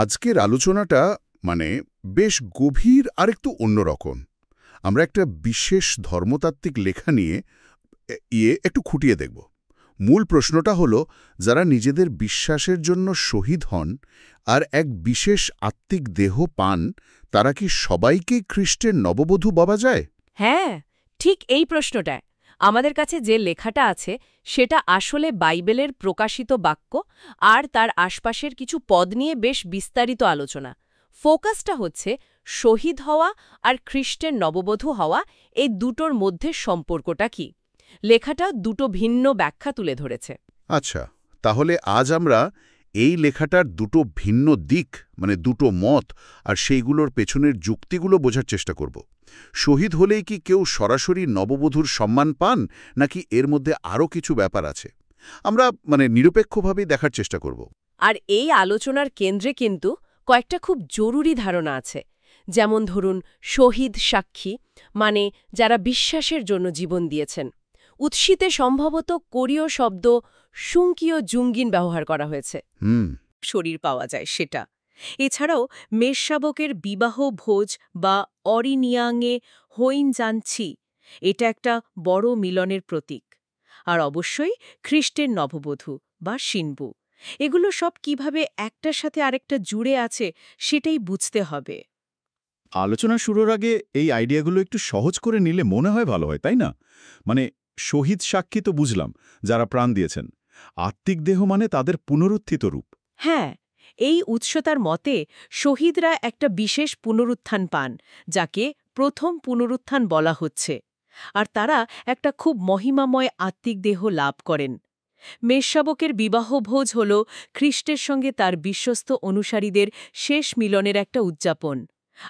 আজকের আলোচনাটা মানে বেশ গভীর আর একটু অন্যরকম। আমরা একটা বিশেষ ধর্মতাত্ত্বিক লেখা নিয়ে একটু খুঁটিয়ে দেখব। মূল প্রশ্নটা হলো, যারা নিজেদের বিশ্বাসের জন্য শহীদ হন আর এক বিশেষ আত্মিক দেহ পান, তারা কি সবাইকেই খ্রিস্টের নববধূ ভাবা যায়? হ্যাঁ, ঠিক এই প্রশ্নটায় আমাদের কাছে যে লেখাটা আছে সেটা আসলে বাইবেলের প্রকাশিত বাক্য আর তার আশপাশের কিছু পদ নিয়ে বেশ বিস্তারিত আলোচনা। ফোকাসটা হচ্ছে শহীদ হওয়া আর খ্রিস্টের নববধূ হওয়া, এই দুটোর মধ্যে সম্পর্কটা কি। লেখাটা দুটো ভিন্ন ব্যাখ্যা তুলে ধরেছে। আচ্ছা, তাহলে আজ আমরা এই লেখাটার দুটো ভিন্ন দিক, মানে দুটো মত, আর সেইগুলোর পেছনের যুক্তিগুলো বোঝার চেষ্টা করব। শহীদ হলেই কি কেউ সরাসরি নববধূর সম্মান পান, নাকি এর মধ্যে আরও কিছু ব্যাপার আছে? আমরা নিরপেক্ষভাবেই দেখার চেষ্টা করব। আর এই আলোচনার কেন্দ্রে কিন্তু কয়েকটা খুব জরুরি ধারণা আছে। যেমন ধরুন, শহীদ সাক্ষী, মানে যারা বিশ্বাসের জন্য জীবন দিয়েছেন। উৎসিতে সম্ভবত কোরীয় শব্দ শুঙ্কীয় জুঙ্গিন ব্যবহার করা হয়েছে। শরীর পাওয়া যায় সেটা। এছাড়াও মেষশাবকের বিবাহ ভোজ বা অরিনিয়াংয়ে হইন জানছি, এটা একটা বড় মিলনের প্রতীক। আর অবশ্যই খ্রিস্টের নববধূ বা শিনবু, এগুলো সব কিভাবে একটার সাথে আরেকটা জুড়ে আছে সেটাই বুঝতে হবে। আলোচনা শুরুর আগে এই আইডিয়াগুলো একটু সহজ করে নিলে মনে হয় ভালো হয়, তাই না? মানে শহীদ সাক্ষী তো বুঝলাম, যারা প্রাণ দিয়েছেন। আত্মিক দেহ মানে তাদের পুনরুত্থিত রূপ। হ্যাঁ, এই উৎসতার মতে শহীদরা একটা বিশেষ পুনরুত্থান পান, যাকে প্রথম পুনরুত্থান বলা হচ্ছে। আর তারা একটা খুব মহিমাময় আত্মিক দেহ লাভ করেন। মেষশাবকের বিবাহভোজ হল খ্রিস্টের সঙ্গে তার বিশ্বস্ত অনুসারীদের শেষ মিলনের একটা উদযাপন।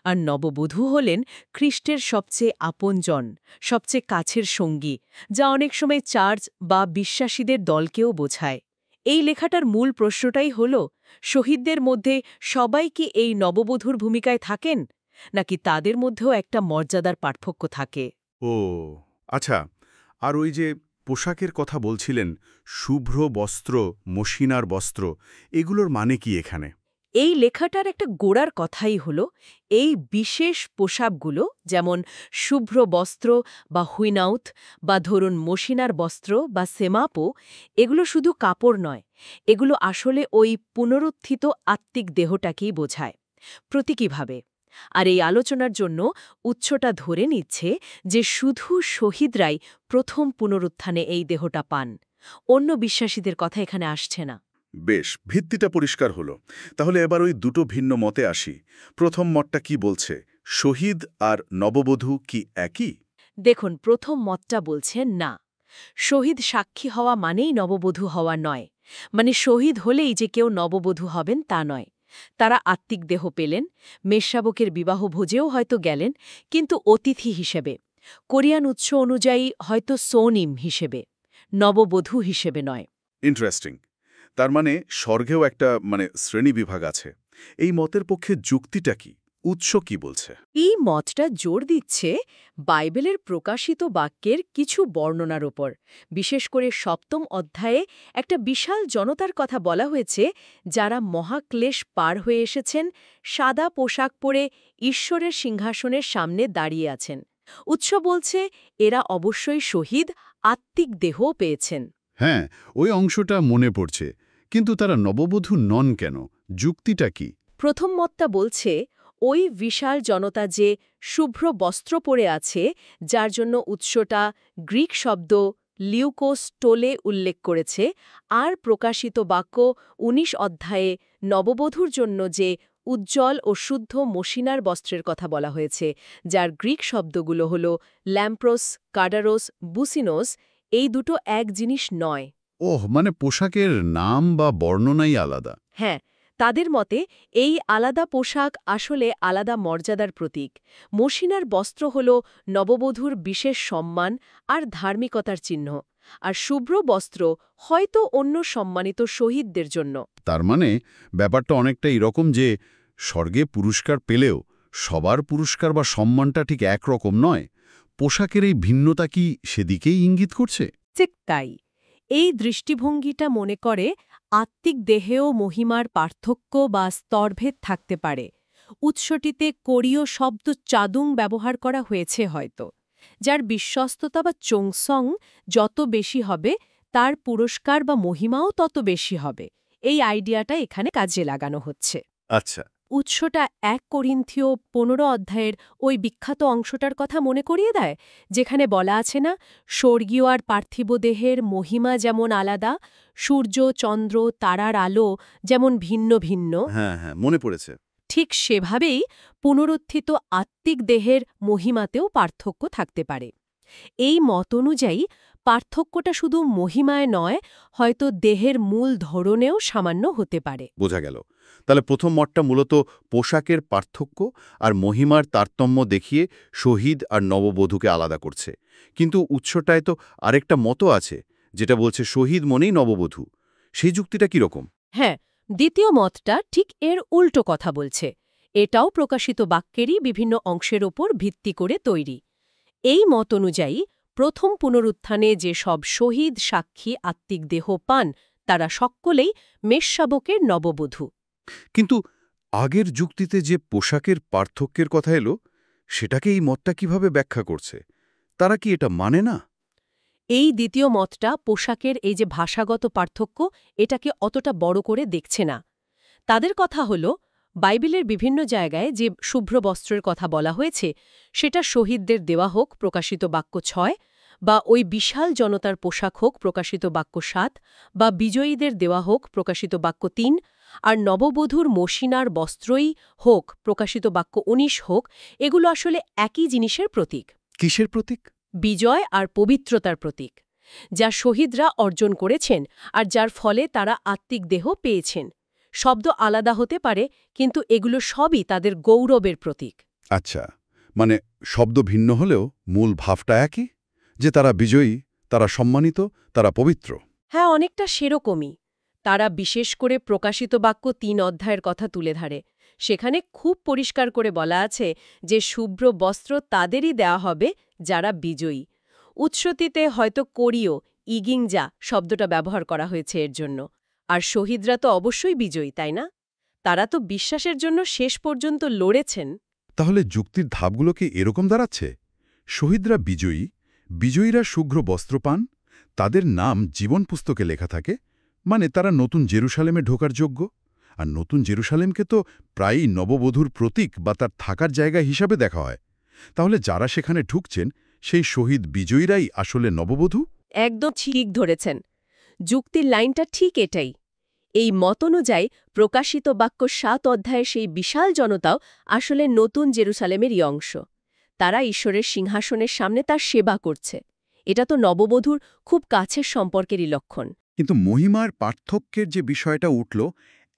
আর নববধূ হলেন খ্রিস্টের সবচেয়ে আপনজন, সবচেয়ে কাছের সঙ্গী, যা অনেক সময় চার্চ বা বিশ্বাসীদের দলকেও বোঝায়। এই লেখাটার মূল প্রশ্নটাই হল, শহীদদের মধ্যে সবাই কি এই নববধূর ভূমিকায় থাকেন, নাকি তাদের মধ্যেও একটা মর্যাদার পার্থক্য থাকে? ও আচ্ছা, আর ওই যে পোশাকের কথা বলছিলেন, শুভ্র বস্ত্র, মশিনার বস্ত্র, এগুলোর মানে কি এখানে? এই লেখাটার একটা গোড়ার কথাই হল, এই বিশেষ পোশাকগুলো, যেমন শুভ্র বস্ত্র বা হুইনাউথ, বা ধরুন মশিনার বস্ত্র বা সেমাপো, এগুলো শুধু কাপড় নয়, এগুলো আসলে ওই পুনরুত্থিত আত্মিক দেহটাকেই বোঝায় প্রতীকীভাবে। আর এই আলোচনার জন্য উৎসটা ধরে নিচ্ছে যে শুধু শহীদরাই প্রথম পুনরুত্থানে এই দেহটা পান, অন্য বিশ্বাসীদের কথা এখানে আসছে না। বেশ, ভিত্তিটা পরিষ্কার হলো। তাহলে এবার ওই দুটো ভিন্ন মতে আসি। প্রথম মতটা কি বলছে, শহীদ আর নববধূ কি একই? দেখুন, প্রথম মতটা বলছে না, শহীদ সাক্ষী হওয়া মানেই নববধূ হওয়া নয়। মানে শহীদ হলেই যে কেউ নববধূ হবেন তা নয়। তারা আত্মিক দেহ পেলেন, মেষশাবকের বিবাহ ভোজেও হয়তো গেলেন, কিন্তু অতিথি হিসেবে, কোরিয়ান উৎস অনুযায়ী হয়তো সোনিম হিসেবে, নববধূ হিসেবে নয়। ইন্টারেস্টিং। তার মানে স্বর্গেও একটা শ্রেণীবিভাগ আছে। এই মতের পক্ষে যুক্তিটা কি? উৎস কি বলছে? এই মতটা জোর দিচ্ছে বাইবেলের প্রকাশিত বাক্যের কিছু বর্ণনার ওপর। বিশেষ করে ৭ম অধ্যায়ে একটা বিশাল জনতার কথা বলা হয়েছে, যারা মহাক্লেশ পার হয়ে এসেছেন, সাদা পোশাক পরে ঈশ্বরের সিংহাসনের সামনে দাঁড়িয়ে আছেন। উৎস বলছে এরা অবশ্যই শহীদ, আত্মিক দেহও পেয়েছেন। হ্যাঁ, ওই অংশটা মনে পড়ছে। কিন্তু তারা নববধূ নন কেন? যুক্তিটা কি? প্রথম মতটা বলছে ওই বিশাল জনতা যে শুভ্র বস্ত্র পরে আছে, যার জন্য উৎসটা গ্রিক শব্দ লিউকোস টোলে উল্লেখ করেছে, আর প্রকাশিত বাক্য ১৯ অধ্যায়ে নববধূর জন্য যে উজ্জ্বল ও শুদ্ধ মশিনার বস্ত্রের কথা বলা হয়েছে, যার গ্রিক শব্দগুলো হল ল্যাম্প্রোস, কাডারোস, বুসিনোস, এই দুটো এক জিনিস নয়। ওহ, মানে পোশাকের নাম বা বর্ণনাই আলাদা। হ্যাঁ, তাদের মতে এই আলাদা পোশাক আসলে আলাদা মর্যাদার প্রতীক। মশিনার বস্ত্র হল নববধূর বিশেষ সম্মান আর ধার্মিকতার চিহ্ন, আর শুভ্র বস্ত্র হয়তো অন্য সম্মানিত শহীদদের জন্য। তার মানে ব্যাপারটা অনেকটা এরকম যে স্বর্গে পুরস্কার পেলেও সবার পুরস্কার বা সম্মানটা ঠিক একরকম নয়। পোশাকের এই ভিন্নতা কি সেদিকেই ইঙ্গিত করছে? ঠিক তাই। এই দৃষ্টিভঙ্গিটা মনে করে আত্মিক দেহেও মহিমার পার্থক্য বা স্তরভেদ থাকতে পারে। উৎসটিতে কোরীয় শব্দ চাদুং ব্যবহার করা হয়েছে হয়তো, যার বিশ্বস্ততা বা চোংসং যত বেশি হবে তার পুরস্কার বা মহিমাও তত বেশি হবে। এই আইডিয়াটা এখানে কাজে লাগানো হচ্ছে। আচ্ছা। উৎসটা ১ করিন্থীয় ১৫ অধ্যায়ের ওই বিখ্যাত অংশটার কথা মনে করিয়ে দেয়, যেখানে বলা আছে না, স্বর্গীয় আর পার্থিব দেহের মহিমা যেমন আলাদা, সূর্য, চন্দ্র, তারার আলো যেমন ভিন্ন ভিন্ন। হ্যাঁ, মনে পড়েছে। ঠিক সেভাবেই পুনরুত্থিত আত্মিক দেহের মহিমাতেও পার্থক্য থাকতে পারে। এই মত অনুযায়ী পার্থক্যটা শুধু মহিমায় নয়, হয়তো দেহের মূল ধরনেও সামান্য হতে পারে। বোঝা গেল। তাহলে প্রথম মতটা মূলত পোশাকের পার্থক্য আর মহিমার তারতম্য দেখিয়ে শহীদ আর নববধূকে আলাদা করছে। কিন্তু উৎসটায় তো আরেকটা মতও আছে, যেটা বলছে শহীদ মনেই নববধূ। সেই যুক্তিটা কীরকম? হ্যাঁ, দ্বিতীয় মতটা ঠিক এর উল্টো কথা বলছে। এটাও প্রকাশিত বাক্যেরই বিভিন্ন অংশের ওপর ভিত্তি করে তৈরি। এই মত অনুযায়ী প্রথম পুনরুত্থানে যে সব শহীদ সাক্ষী আত্মিক দেহ পান, তারা সকলেই মেষশাবকের নববধূ। কিন্তু আগের যুক্তিতে যে পোশাকের পার্থক্যের কথা এলো, সেটাকে এই মতটা কিভাবে ব্যাখ্যা করছে? তারা কি এটা মানে না? এই দ্বিতীয় মতটা পোশাকের এই যে ভাষাগত পার্থক্য, এটাকে অতটা বড় করে দেখছে না। তাদের কথা হল, বাইবেলের বিভিন্ন জায়গায় যে শুভ্র বস্ত্রের কথা বলা হয়েছে, সেটা শহীদদের দেওয়া হোক প্রকাশিত বাক্য ৬, বা ওই বিশাল জনতার পোশাক হোক প্রকাশিত বাক্য ৭, বা বিজয়ীদের দেওয়া হোক প্রকাশিত বাক্য ৩, আর নববধূর মশিনার বস্ত্রই হোক প্রকাশিত বাক্য ১৯ হোক, এগুলো আসলে একই জিনিসের প্রতীক। কিসের প্রতীক? বিজয় আর পবিত্রতার প্রতীক, যা শহীদরা অর্জন করেছেন আর যার ফলে তারা আত্মিক দেহ পেয়েছেন। শব্দ আলাদা হতে পারে, কিন্তু এগুলো সবই তাদের গৌরবের প্রতীক। আচ্ছা, মানে শব্দ ভিন্ন হলেও মূল ভাবটা একই, যে তারা বিজয়ী, তারা সম্মানিত, তারা পবিত্র। হ্যাঁ, অনেকটা সেরকমই। তারা বিশেষ করে প্রকাশিত বাক্য ৩ অধ্যায়ের কথা তুলে ধরে। সেখানে খুব পরিষ্কার করে বলা আছে যে শুভ্র বস্ত্র তাদেরই দেওয়া হবে যারা বিজয়ী। উৎসটিতে হয়তো কোরীয় ইগিংজা শব্দটা ব্যবহার করা হয়েছে এর জন্য। আর শহীদরা তো অবশ্যই বিজয়ী, তাই না? তারা তো বিশ্বাসের জন্য শেষ পর্যন্ত লড়েছেন। তাহলে যুক্তির ধাপগুলো কি এরকম দাঁড়াচ্ছে? শহীদরা বিজয়ী, বিজয়ীরা শুভ্র বস্ত্র পান, তাদের নাম জীবন পুস্তকে লেখা থাকে, মানে তারা নতুন জেরুসালেমে ঢোকার যোগ্য। আর নতুন জেরুসালেমকে তো প্রায়ই নববধূর প্রতীক বা তার থাকার জায়গা হিসাবে দেখা হয়। তাহলে যারা সেখানে ঢুকছেন, সেই শহীদ বিজয়ীরাই আসলে নববধূ? একদম ঠিক ধরেছেন। যুক্তির লাইনটা ঠিক এটাই। এই মত অনুযায়ী প্রকাশিত বাক্য ৭ অধ্যায়ের সেই বিশাল জনতাও আসলে নতুন জেরুসালেমেরই অংশ। তারা ঈশ্বরের সিংহাসনের সামনে তার সেবা করছে। এটা তো নববধূর খুব কাছের সম্পর্কেরই লক্ষণ। কিন্তু মহিমার পার্থক্যের যে বিষয়টা উঠল,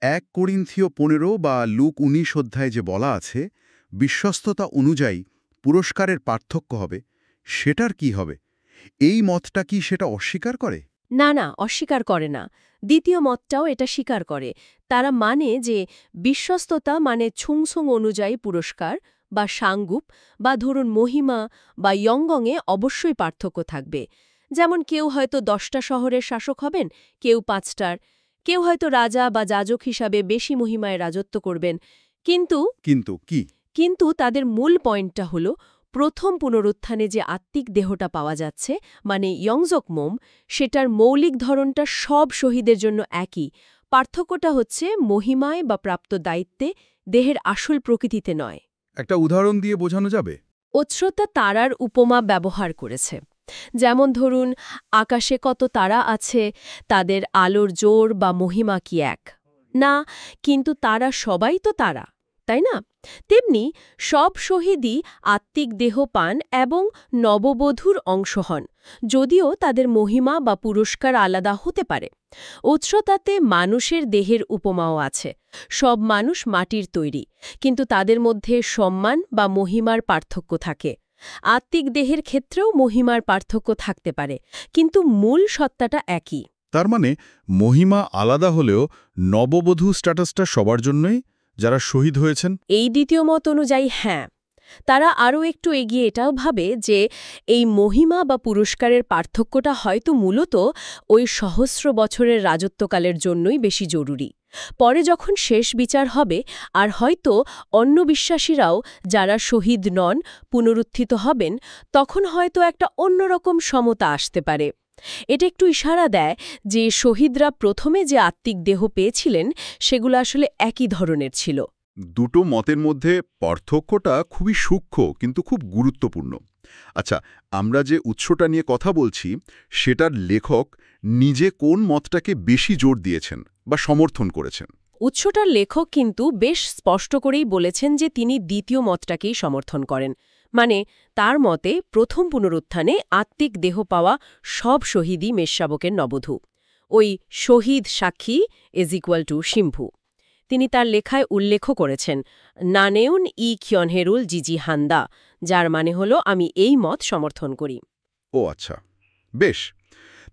১ করিন্থীয় ১৫ বা লুক ১৯ অধ্যায়ে যে বলা আছে, বিশ্বস্ততা অনুযায়ী পুরস্কারের পার্থক্য হবে, সেটার কি হবে? এই মতটা কি সেটা অস্বীকার করে? না, অস্বীকার করে না। দ্বিতীয় মতটাও এটা স্বীকার করে। তারা মানে যে বিশ্বস্ততা মানে ছুংছুং অনুযায়ী পুরস্কার বা সাংগুপ বা ধরুন মহিমা বা ইয়ংগংয়ে অবশ্যই পার্থক্য থাকবে। যেমন কেউ হয়তো ১০টা শহরের শাসক হবেন, কেউ ৫টার, কেউ হয়তো রাজা বা যাজক হিসাবে বেশি মহিমায় রাজত্ব করবেন। কিন্তু কি? কিন্তু তাদের মূল পয়েন্টটা হলো, প্রথম পুনরুত্থানে যে আত্মিক দেহটা পাওয়া যাচ্ছে, মানে ইয়ংজক মোম, সেটার মৌলিক ধরনটা সব শহীদের জন্য একই। পার্থক্যটা হচ্ছে মহিমায় বা প্রাপ্ত দায়িত্বে, দেহের আসল প্রকৃতিতে নয়। একটা উদাহরণ দিয়ে বোঝানো যাবে? উৎসটা তারার উপমা ব্যবহার করেছে। যেমন ধরুন, আকাশে কত তারা আছে, তাদের আলোর জোর বা মহিমা কি এক? না, কিন্তু তারা সবাই তো তারা, তাই না? তেমনি সব শহীদই আত্মিক দেহ পান এবং নববধূর অংশ হন, যদিও তাদের মহিমা বা পুরস্কার আলাদা হতে পারে। উৎসতাতে মানুষের দেহের উপমাও আছে। সব মানুষ মাটির তৈরি, কিন্তু তাদের মধ্যে সম্মান বা মহিমার পার্থক্য থাকে। আত্মিক দেহের ক্ষেত্রেও মহিমার পার্থক্য থাকতে পারে, কিন্তু মূল সত্তাটা একই। তার মানে মহিমা আলাদা হলেও নববধূ স্ট্যাটাসটা সবার জন্যই, যারা শহীদ হয়েছেন? এই দ্বিতীয় মত অনুযায়ী হ্যাঁ। তারা আরও একটু এগিয়ে এটাও ভাবে যে এই মহিমা বা পুরস্কারের পার্থক্যটা হয়তো মূলত ওই সহস্র বছরের রাজত্বকালের জন্যই বেশি জরুরি। পরে যখন শেষ বিচার হবে আর হয়তো অন্য বিশ্বাসীরাও যারা শহীদ নন পুনরুত্থিত হবেন, তখন হয়তো একটা অন্যরকম সমতা আসতে পারে। এটা একটু ইশারা দেয় যে শহীদরা প্রথমে যে আত্মিক দেহ পেয়েছিলেন সেগুলো আসলে একই ধরনের ছিল। দুটো মতের মধ্যে পার্থক্যটা খুবই সূক্ষ্ম কিন্তু খুব গুরুত্বপূর্ণ। আচ্ছা, আমরা যে উৎসটা নিয়ে কথা বলছি সেটার লেখক নিজে কোন মতটাকে বেশি জোর দিয়েছেন বা সমর্থন করেছেন? উৎসটার লেখক কিন্তু বেশ স্পষ্ট করেই বলেছেন যে তিনি দ্বিতীয় মতটাকেই সমর্থন করেন। মানে তার মতে প্রথম পুনরুত্থানে আত্মিক দেহ পাওয়া সব শহীদই মেষশাবকের নবধূ। ওই শহীদ সাক্ষী = শিম্ভু। তিনি তার লেখায় উল্লেখ করেছেন নানেউন খিয়নহেরুল জিজি হান্দা, যার মানে হলো আমি এই মত সমর্থন করি। ও আচ্ছা, বেশ।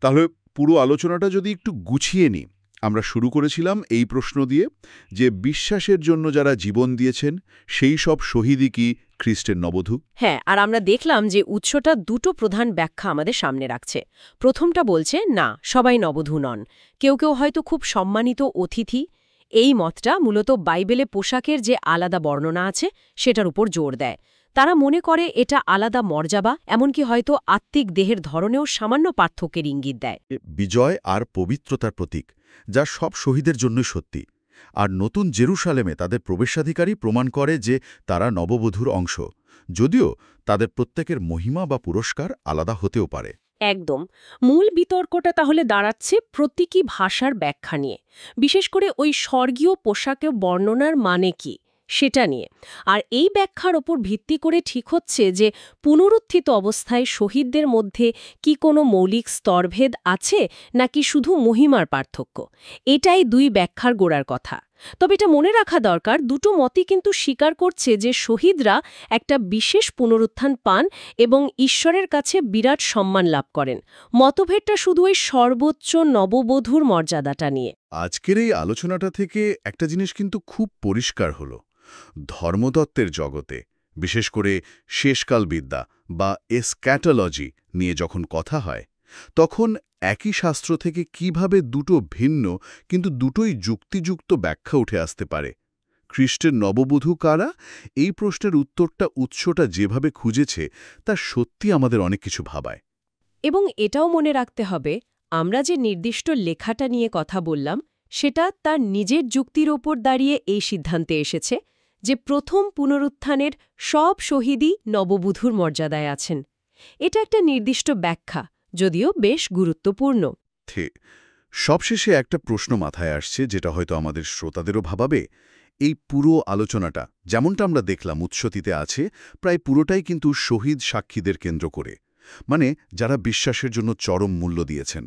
তাহলে পুরো আলোচনাটা যদি একটু গুছিয়ে নিই, আমরা শুরু করেছিলাম এই প্রশ্ন দিয়ে যে বিশ্বাসের জন্য যারা জীবন দিয়েছেন সেই সব শহীদই কি খ্রিস্টের নবধূ? হ্যাঁ, আর আমরা দেখলাম যে উৎসটা দুটো প্রধান ব্যাখ্যা আমাদের সামনে রাখছে। প্রথমটা বলছে না, সবাই নবধূ নন, কেউ কেউ হয়তো খুব সম্মানিত অতিথি। এই মতটা মূলত বাইবেলে পোশাকের যে আলাদা বর্ণনা আছে সেটার উপর জোর দেয়। তারা মনে করে এটা আলাদা মর্যাদা, এমনকি হয়তো আত্মিক দেহের ধরনেও সামান্য পার্থক্যের ইঙ্গিত দেয়। বিজয় আর পবিত্রতার প্রতীক, যা সব শহীদের জন্যই সত্যি। আর নতুন জেরুসালেমে তাদের প্রবেশাধিকারী প্রমাণ করে যে তারা নববধূর অংশ, যদিও তাদের প্রত্যেকের মহিমা বা পুরস্কার আলাদা হতেও পারে। একদম। মূল বিতর্কটা তাহলে দাঁড়াচ্ছে প্রতীকী ভাষার ব্যাখ্যা নিয়ে, বিশেষ করে ওই স্বর্গীয় পোশাকে বর্ণনার মানে কি সেটা নিয়ে। আর এই ব্যাখ্যার ওপর ভিত্তি করে ঠিক হচ্ছে যে পুনরুত্থিত অবস্থায় শহীদদের মধ্যে কি কোনো মৌলিক স্তরভেদ আছে নাকি শুধু মহিমার পার্থক্য। এটাই দুই ব্যাখ্যার গোড়ার কথা। তবে এটা মনে রাখা দরকার, দুটো মতই কিন্তু স্বীকার করছে যে শহীদরা একটা বিশেষ পুনরুত্থান পান এবং ঈশ্বরের কাছে বিরাট সম্মান লাভ করেন। মতভেদটা শুধু ওই সর্বোচ্চ নববধূর মর্যাদাটা নিয়ে। আজকের এই আলোচনাটা থেকে একটা জিনিস কিন্তু খুব পরিষ্কার হলো। ধর্মতত্ত্বের জগতে, বিশেষ করে শেষকালবিদ্যা বা এসক্যাটোলজি নিয়ে যখন কথা হয়, তখন একই শাস্ত্র থেকে কিভাবে দুটো ভিন্ন কিন্তু দুটোই যুক্তিযুক্ত ব্যাখ্যা উঠে আসতে পারে। খ্রিস্টের নববধূ কারা, এই প্রশ্নের উত্তরটা উৎসটা যেভাবে খুঁজেছে তা সত্যি আমাদের অনেক কিছু ভাবায়। এবং এটাও মনে রাখতে হবে, আমরা যে নির্দিষ্ট লেখাটা নিয়ে কথা বললাম সেটা তার নিজের যুক্তির ওপর দাঁড়িয়ে এই সিদ্ধান্তে এসেছে যে প্রথম পুনরুত্থানের সব শহীদই নববধূর মর্যাদায় আছেন। এটা একটা নির্দিষ্ট ব্যাখ্যা, যদিও বেশ গুরুত্বপূর্ণ। সবশেষে একটা প্রশ্ন মাথায় আসছে যেটা হয়তো আমাদের শ্রোতাদেরও ভাবাবে। এই পুরো আলোচনাটা যেমনটা আমরা দেখলাম উৎসটিতে আছে, প্রায় পুরোটাই কিন্তু শহীদ সাক্ষীদের কেন্দ্র করে, মানে যারা বিশ্বাসের জন্য চরম মূল্য দিয়েছেন।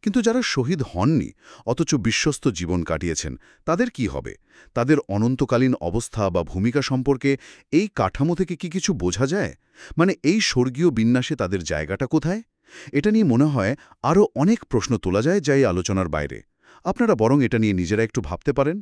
কিন্তু যারা শহীদ হননি অথচ বিশ্বস্ত জীবন কাটিয়েছেন, তাদের কি হবে? তাদের অনন্তকালীন অবস্থা বা ভূমিকা সম্পর্কে এই কাঠামো থেকে কি কিছু বোঝা যায়? মানে এই স্বর্গীয় বিন্যাসে তাদের জায়গাটা কোথায়? এটা নিয়ে মনে হয় আরও অনেক প্রশ্ন তোলা যায় যা এই আলোচনার বাইরে। আপনারা বরং এটা নিয়ে নিজেরা একটু ভাবতে পারেন।